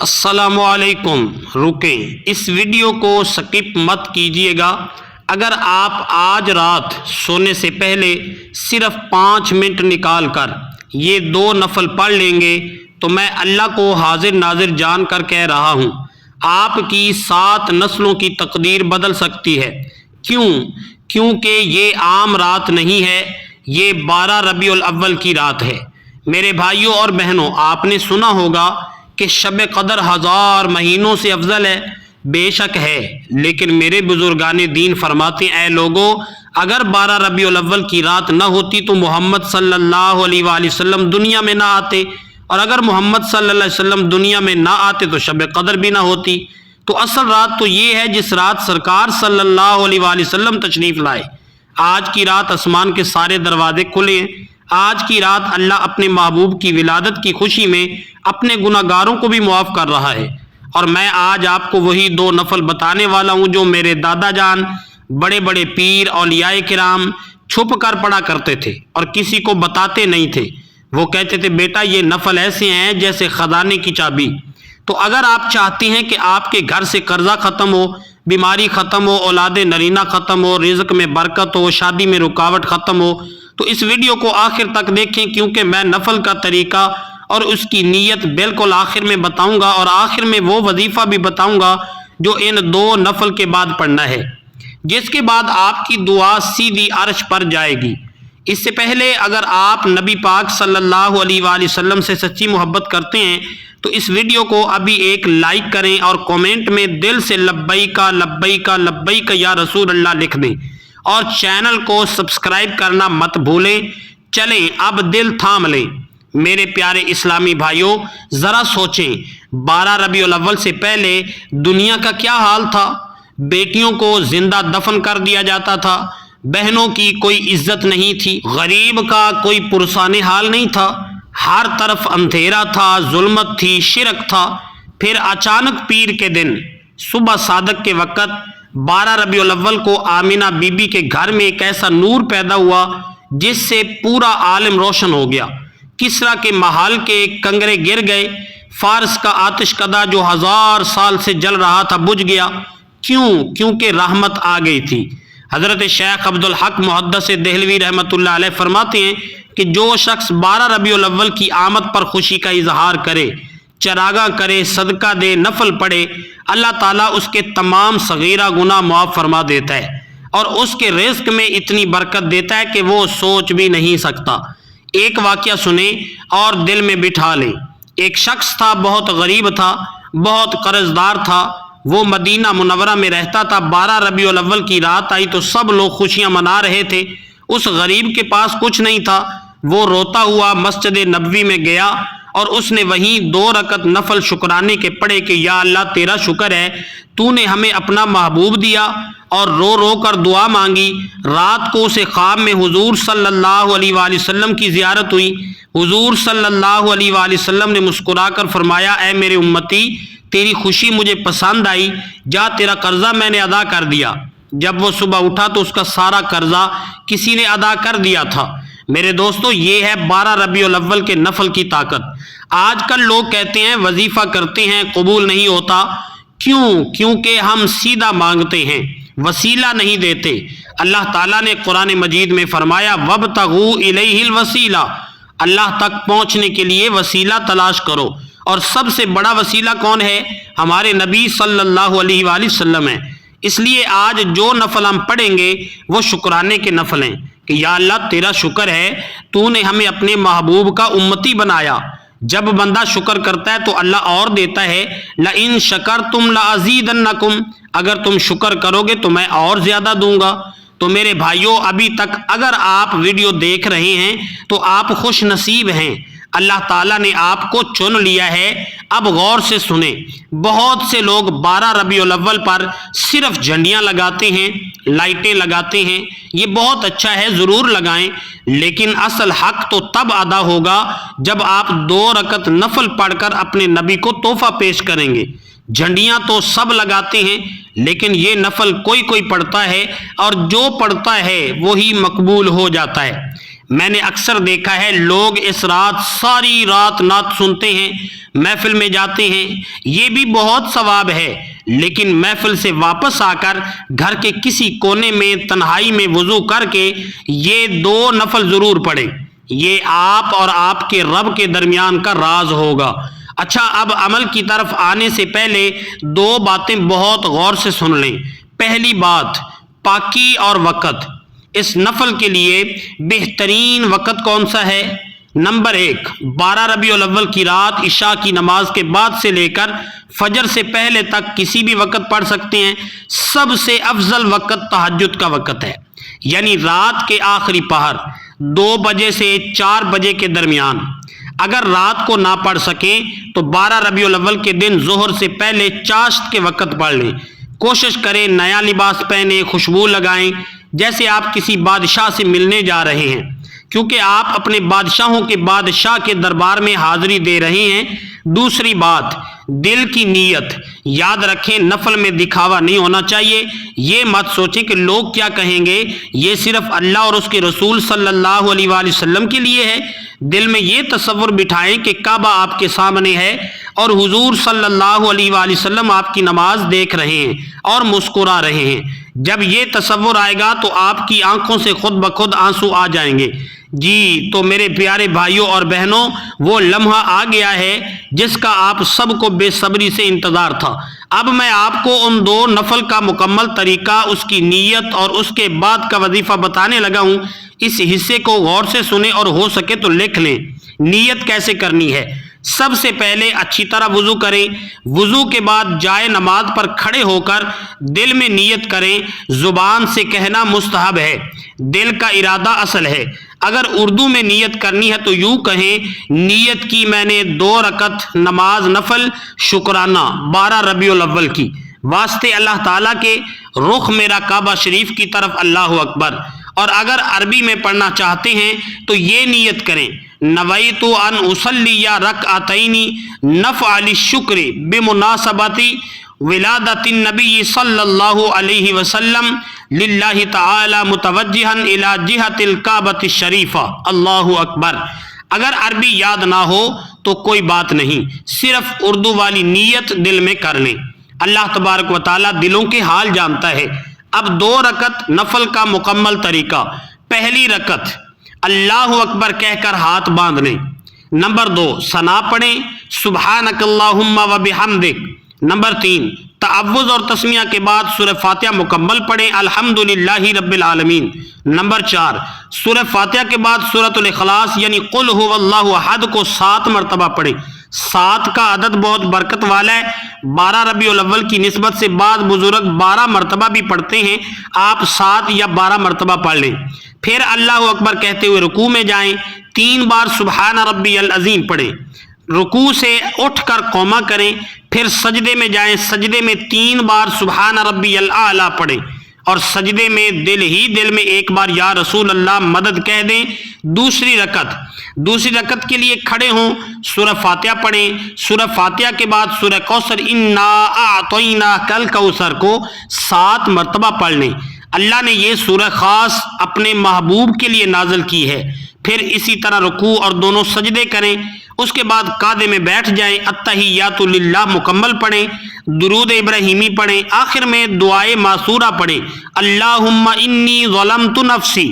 السلام علیکم۔ رکیں، اس ویڈیو کو سکپ مت کیجیے گا۔ اگر آپ آج رات سونے سے پہلے صرف 5 منٹ نکال کر یہ 2 نفل پڑھ لیں گے تو میں اللہ کو حاضر ناظر جان کر کہہ رہا ہوں، آپ کی 7 نسلوں کی تقدیر بدل سکتی ہے۔ کیونکہ یہ عام رات نہیں ہے، یہ 12 ربیع الاول کی رات ہے۔ میرے بھائیوں اور بہنوں، آپ نے سنا ہوگا کہ شب قدر 1000 مہینوں سے افضل ہے۔ بے شک ہے، لیکن میرے بزرگان دین فرماتے ہیں، اے لوگو، اگر 12 ربیع الاول کی رات نہ ہوتی تو محمد صلی اللہ علیہ وآلہ وسلم دنیا میں نہ آتے، اور اگر محمد صلی اللہ علیہ وسلم دنیا میں نہ آتے تو شب قدر بھی نہ ہوتی۔ تو اصل رات تو یہ ہے جس رات سرکار صلی اللہ علیہ وآلہ وسلم تشریف لائے۔ آج کی رات آسمان کے سارے دروازے کھلے ہیں۔ آج کی رات اللہ اپنے محبوب کی ولادت کی خوشی میں اپنے گناہ گاروں کو بھی معاف کر رہا ہے، اور میں آج آپ کو وہی 2 نفل بتانے والا ہوں جو میرے دادا جان، بڑے بڑے پیر، اولیاء کرام چھپ کر پڑھا کرتے تھے اور کسی کو بتاتے نہیں تھے۔ وہ کہتے تھے، بیٹا یہ نفل ایسے ہیں جیسے خزانے کی چابی۔ تو اگر آپ چاہتے ہیں کہ آپ کے گھر سے قرضہ ختم ہو، بیماری ختم ہو، اولاد نرینہ ختم ہو، رزق میں برکت ہو، شادی میں رکاوٹ ختم ہو، تو اس ویڈیو کو آخر تک دیکھیں، کیونکہ میں نفل کا طریقہ اور اس کی نیت بالکل آخر میں بتاؤں گا، اور آخر میں وہ وظیفہ بھی بتاؤں گا جو ان 2 نفل کے بعد پڑھنا ہے، جس کے بعد آپ کی دعا سیدھی عرش پر جائے گی۔ اس سے پہلے اگر آپ نبی پاک صلی اللہ علیہ وآلہ وسلم سے سچی محبت کرتے ہیں تو اس ویڈیو کو ابھی ایک لائک کریں اور کومنٹ میں دل سے لبیک لبیک لبیک یا رسول اللہ لکھ دیں، اور چینل کو سبسکرائب کرنا مت بھولیں۔ چلیں اب دل تھام لیں۔ میرے پیارے اسلامی بھائیوں، ذرا سوچیں، 12 ربیع الاول سے پہلے دنیا کا کیا حال تھا؟ بیٹیوں کو زندہ دفن کر دیا جاتا تھا، بہنوں کی کوئی عزت نہیں تھی، غریب کا کوئی پرسان حال نہیں تھا، ہر طرف اندھیرا تھا، ظلمت تھی، شرک تھا۔ پھر اچانک پیر کے دن صبح صادق کے وقت 12 ربیع الاول کو آمینہ بی بی کے گھر میں ایک ایسا نور پیدا ہوا جس سے پورا عالم روشن ہو گیا۔ کسریٰ کے محل کے کنگرے گر گئے، فارس کا آتش کدہ جو 1000 سال سے جل رہا تھا بجھ گیا۔ کیونکہ رحمت آ گئی تھی۔ حضرت شیخ عبدالحق محدث دہلوی رحمۃ اللہ علیہ فرماتے ہیں کہ جو شخص 12 ربیع الاول کی آمد پر خوشی کا اظہار کرے، چراغاں کرے، صدقہ دے، نفل پڑھے، اللہ تعالیٰ اس کے تمام صغیرہ گناہ معاف فرما دیتا ہے، اور اس کے رزق میں اتنی برکت دیتا ہے کہ وہ سوچ بھی نہیں سکتا۔ ایک واقعہ سنیں اور دل میں بٹھا لیں۔ ایک شخص تھا، بہت غریب تھا، بہت قرض دار تھا۔ وہ مدینہ منورہ میں رہتا تھا۔ 12 ربیع الاول کی رات آئی تو سب لوگ خوشیاں منا رہے تھے۔ اس غریب کے پاس کچھ نہیں تھا۔ وہ روتا ہوا مسجد نبوی میں گیا اور اس نے وہیں 2 رکعت نفل شکرانے کے پڑھے کہ یا اللہ تیرا شکر ہے، تو نے ہمیں اپنا محبوب دیا، اور رو رو کر دعا مانگی۔ رات کو اسے خواب میں حضور صلی اللہ علیہ وآلہ وسلم کی زیارت ہوئی۔ حضور صلی اللہ علیہ وآلہ وسلم نے مسکرا کر فرمایا، اے میرے امتی، تیری خوشی مجھے پسند آئی، جا تیرا قرضہ میں نے ادا کر دیا۔ جب وہ صبح اٹھا تو اس کا سارا قرضہ کسی نے ادا کر دیا تھا۔ میرے دوستو، یہ ہے 12 ربیع الاول کے نفل کی طاقت۔ آج کل لوگ کہتے ہیں وظیفہ کرتے ہیں قبول نہیں ہوتا۔ کیونکہ ہم سیدھا مانگتے ہیں، وسیلہ نہیں دیتے۔ اللہ تعالیٰ نے قرآن مجید میں فرمایا، وَابْتَغُوا إِلَيْهِ الْوَسِيلَةَ، اللہ تک پہنچنے کے لیے وسیلہ تلاش کرو، اور سب سے بڑا وسیلہ کون ہے؟ ہمارے نبی صلی اللہ علیہ وآلہ وسلم ہے۔ اس لیے آج جو نفل ہم پڑھیں گے وہ شکرانے کے نفل ہیں کہ یا اللہ تیرا شکر ہے، تو نے ہمیں اپنے محبوب کا امتی بنایا۔ جب بندہ شکر کرتا ہے تو اللہ اور دیتا ہے، لَإِن شَكَرْتُمْ لَأَزِيدَنَّكُمْ، اگر تم شکر کرو گے تو میں اور زیادہ دوں گا۔ تو میرے بھائیوں، ابھی تک اگر آپ ویڈیو دیکھ رہے ہیں تو آپ خوش نصیب ہیں، اللہ تعالیٰ نے آپ کو چن لیا ہے۔ اب غور سے سنیں، بہت سے لوگ 12 ربیع الاول پر صرف جھنڈیاں لگاتے ہیں، لائٹیں لگاتے ہیں۔ یہ بہت اچھا ہے، ضرور لگائیں، لیکن اصل حق تو تب ادا ہوگا جب آپ 2 رکعت نفل پڑھ کر اپنے نبی کو تحفہ پیش کریں گے۔ جھنڈیاں تو سب لگاتے ہیں، لیکن یہ نفل کوئی کوئی پڑھتا ہے، اور جو پڑھتا ہے وہی مقبول ہو جاتا ہے۔ میں نے اکثر دیکھا ہے لوگ اس رات ساری رات نعت سنتے ہیں، محفل میں جاتے ہیں، یہ بھی بہت ثواب ہے، لیکن محفل سے واپس آ کر گھر کے کسی کونے میں تنہائی میں وضو کر کے یہ 2 نفل ضرور پڑھیں۔ یہ آپ اور آپ کے رب کے درمیان کا راز ہوگا۔ اچھا، اب عمل کی طرف آنے سے پہلے 2 باتیں بہت غور سے سن لیں۔ پہلی بات، پاکی اور وقت۔ اس نفل کے لیے بہترین وقت کون سا ہے؟ نمبر 1، 12 ربیع الاول کی رات عشاء کی نماز کے بعد سے لے کر فجر سے پہلے تک کسی بھی وقت پڑھ سکتے ہیں۔ سب سے افضل وقت تہجد کا وقت ہے، یعنی رات کے آخری پہر 2 بجے سے 4 بجے کے درمیان۔ اگر رات کو نہ پڑھ سکیں تو 12 ربیع الاول کے دن ظہر سے پہلے چاشت کے وقت پڑھ لیں۔ کوشش کریں نیا لباس پہنیں، خوشبو لگائیں، جیسے آپ کسی بادشاہ سے ملنے جا رہے ہیں، کیونکہ آپ اپنے بادشاہوں کے بادشاہ کے دربار میں حاضری دے رہے ہیں۔ دوسری بات، دل کی نیت۔ یاد رکھیں، نفل میں دکھاوا نہیں ہونا چاہیے۔ یہ مت سوچیں کہ لوگ کیا کہیں گے، یہ صرف اللہ اور اس کے رسول صلی اللہ علیہ وآلہ وسلم کے لیے ہے۔ دل میں یہ تصور بٹھائیں کہ کعبہ آپ کے سامنے ہے اور حضور صلی اللہ علیہ وآلہ وسلم آپ کی نماز دیکھ رہے ہیں اور مسکرا رہے ہیں۔ جب یہ تصور آئے گا تو آپ کی آنکھوں سے خود بخود آنسو آ جائیں گے۔ جی تو میرے پیارے بھائیوں اور بہنوں، وہ لمحہ آ گیا ہے جس کا آپ سب کو بے صبری سے انتظار تھا۔ اب میں آپ کو ان 2 نفل کا مکمل طریقہ، اس کی نیت اور اس کے بعد کا وظیفہ بتانے لگا ہوں۔ اس حصے کو غور سے سنیں اور ہو سکے تو لکھ لیں۔ نیت کیسے کرنی ہے؟ سب سے پہلے اچھی طرح وضو کریں۔ وضو کے بعد جائے نماز پر کھڑے ہو کر دل میں نیت کریں۔ زبان سے کہنا مستحب ہے، دل کا ارادہ اصل ہے۔ اگر اردو میں نیت کرنی ہے تو یوں کہیں، نیت کی میں نے 2 رکعت نماز نفل شکرانہ 12 ربیع الاول کی، واسطے اللہ تعالیٰ کے، رخ میرا کعبہ شریف کی طرف، اللہ اکبر۔ اور اگر عربی میں پڑھنا چاہتے ہیں تو یہ نیت کریں، نویت ان اصلی رکعتین نفعل الشکر بمناسبت ولادت النبی صلی اللہ علیہ وسلم للہ تعالی متوجہا الی جہت الکعبۃ الشریفہ، اللہ اکبر۔ اگر عربی یاد نہ ہو تو کوئی بات نہیں، صرف اردو والی نیت دل میں کر لیں۔ اللہ تبارک و تعالیٰ دلوں کے حال جانتا ہے۔ اب 2 رکعت نفل کا مکمل طریقہ۔ پہلی رکعت اللہ اکبر کہہ کر ہاتھ باندھ لیں۔ نمبر 2، ثنا پڑھیں، سبحانک اللہم و بحمدک۔ نمبر 3، تعوذ اور تسمیہ کے بعد سورہ فاتحہ مکمل پڑھیں، الحمدللہ رب العالمین۔ نمبر 4، سورہ فاتحہ کے بعد سورۃ الاخلاص یعنی قل هو اللہ احد کو 7 مرتبہ پڑھیں۔ 7 کا عدد بہت برکت والا ہے۔ 12 ربیع الاول کی نسبت سے بعض بزرگ 12 مرتبہ بھی پڑھتے ہیں، آپ 7 یا 12 مرتبہ پڑھ لیں۔ پھر اللہ اکبر کہتے ہوئے رکوع میں جائیں، 3 بار سبحان ربی العظیم پڑھیں، رکوع سے اٹھ کر قومہ کریں، پھر سجدے میں جائیں، سجدے میں 3 بار سبحان ربی الاعلیٰ پڑھیں اور سجدے میں دل ہی دل میں 1 بار یا رسول اللہ مدد کہہ دیں۔ دوسری رکعت کے لیے کھڑے ہوں، سورہ فاتحہ پڑھیں، سورہ فاتحہ کے بعد سورہ کوثر انا اعطیناک الکوثر کو 7 مرتبہ پڑھ لیں۔ اللہ نے یہ سورہ خاص اپنے محبوب کے لیے نازل کی ہے۔ پھر اسی طرح رکوع اور دونوں سجدے کریں، اس کے بعد قعدے میں بیٹھ جائیں، التحیات للہ مکمل پڑھیں، درود ابراہیمی پڑھیں، آخر میں دعائے معصورہ پڑھیں، اللہم انی ظلمت نفسی۔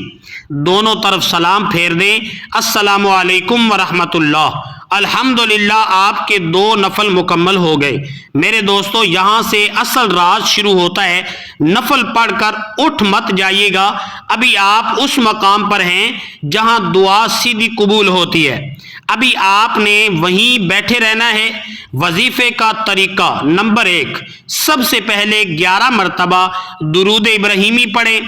دونوں طرف سلام پھیر دیں، السلام علیکم ورحمۃ اللہ۔ الحمدللہ آپ کے 2 نفل مکمل ہو گئے۔ میرے دوستو، یہاں سے اصل راز شروع ہوتا ہے۔ نفل پڑھ کر اٹھ مت جائیے گا، ابھی آپ اس مقام پر ہیں جہاں دعا سیدھی قبول ہوتی ہے، ابھی آپ نے وہیں بیٹھے رہنا ہے۔ وظیفے کا طریقہ، نمبر 1، سب سے پہلے 11 مرتبہ درود ابراہیمی پڑھیں،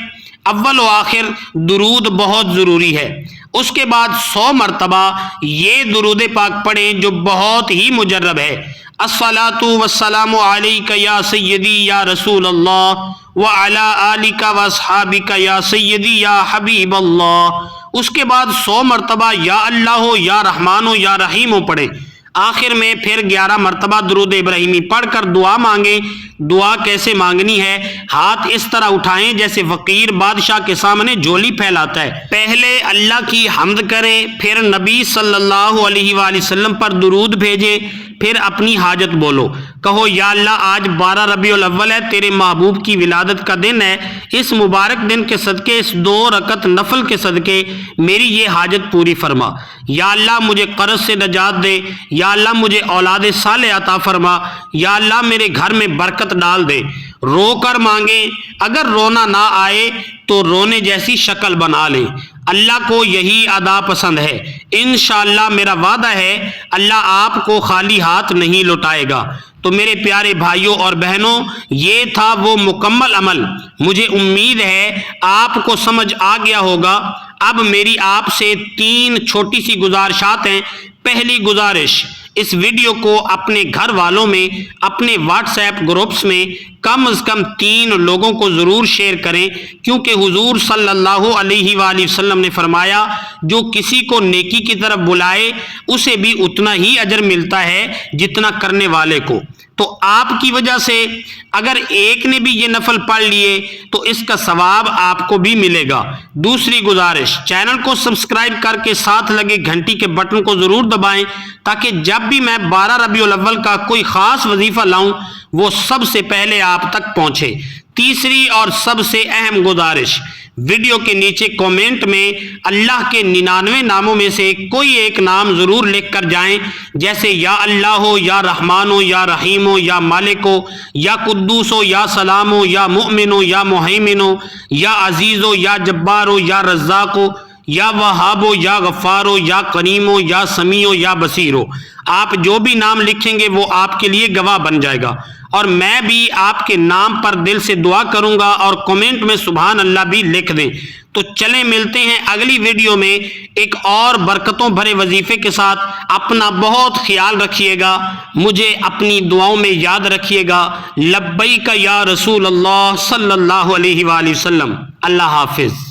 اول و آخر درود بہت ضروری ہے۔ اس کے بعد 100 مرتبہ یہ درود پاک پڑھیں جو بہت ہی مجرب ہے، الصلاۃ والسلام علیک یا سیدی یا رسول اللہ وعلی آلک واصحابک یا سیدی یا حبیب اللہ۔ اس کے بعد 100 مرتبہ یا اللہ ہو یا رحمان ہو یا رحیم ہو پڑھیں، آخر میں پھر 11 مرتبہ درود ابراہیمی پڑھ کر دعا مانگیں۔ دعا کیسے مانگنی ہے؟ ہاتھ اس طرح اٹھائیں جیسے فقیر بادشاہ کے سامنے جھولی پھیلاتا ہے۔ پہلے اللہ کی حمد کریں، پھر نبی صلی اللہ علیہ وآلہ وسلم پر درود بھیجیں، پھر اپنی حاجت بولو۔ کہو یا اللہ آج 12 ربیع الاول ہے، تیرے محبوب کی ولادت کا دن ہے، اس مبارک دن کے صدقے، اس 2 رکعت نفل کے صدقے میری یہ حاجت پوری فرما۔ یا اللہ مجھے قرض سے نجات دے، یا اللہ مجھے اولاد صالح عطا فرما، یا اللہ میرے گھر میں برکت ڈال دے۔ رو کر مانگیں، اگر رونا نہ آئے تو رونے جیسی شکل بنا لیں۔ اللہ کو یہی ادا پسند ہے۔ انشاءاللہ میرا وعدہ ہے اللہ آپ کو خالی ہاتھ نہیں لوٹائے گا۔ تو میرے پیارے بھائیوں اور بہنوں، یہ تھا وہ مکمل عمل۔ مجھے امید ہے آپ کو سمجھ آ گیا ہوگا۔ اب میری آپ سے 3 چھوٹی سی گزارشات ہیں۔ پہلی گزارش، اس ویڈیو کو اپنے گھر والوں میں، اپنے واٹس ایپ گروپس میں کم از کم 3 لوگوں کو ضرور شیئر کریں، کیونکہ حضور صلی اللہ علیہ وآلہ وسلم نے فرمایا جو کسی کو نیکی کی طرف بلائے اسے بھی اتنا ہی اجر ملتا ہے جتنا کرنے والے کو۔ تو آپ کی وجہ سے اگر ایک نے بھی یہ نفل پڑھ لیے تو اس کا ثواب آپ کو بھی ملے گا۔ دوسری گزارش، چینل کو سبسکرائب کر کے ساتھ لگے گھنٹی کے بٹن کو ضرور دبائیں تاکہ جب بھی میں 12 ربیع الاول کا کوئی خاص وظیفہ لاؤں وہ سب سے پہلے آپ تک پہنچے۔ تیسری اور سب سے اہم گزارش، ویڈیو کے نیچے کومنٹ میں اللہ کے 99 ناموں میں سے کوئی ایک نام ضرور لکھ کر جائیں، جیسے یا اللہ ہو، یا رحمان ہو، یا رحیم ہو، یا مالک ہو، یا قدوس ہو، یا سلام ہو، یا مؤمن ہو، یا مہیمن ہو، یا عزیز ہو، یا جبار ہو، یا رزاق ہو، یا وہاب ہو، یا غفار ہو، یا کریم ہو، یا سمیع ہو، یا بصیر ہو۔ آپ جو بھی نام لکھیں گے وہ آپ کے لیے گواہ بن جائے گا، اور میں بھی آپ کے نام پر دل سے دعا کروں گا، اور کمنٹ میں سبحان اللہ بھی لکھ دیں۔ تو چلیں ملتے ہیں اگلی ویڈیو میں ایک اور برکتوں بھرے وظیفے کے ساتھ۔ اپنا بہت خیال رکھیے گا، مجھے اپنی دعاؤں میں یاد رکھیے گا۔ لبیک یا رسول اللہ صلی اللہ علیہ وآلہ وسلم۔ اللہ حافظ۔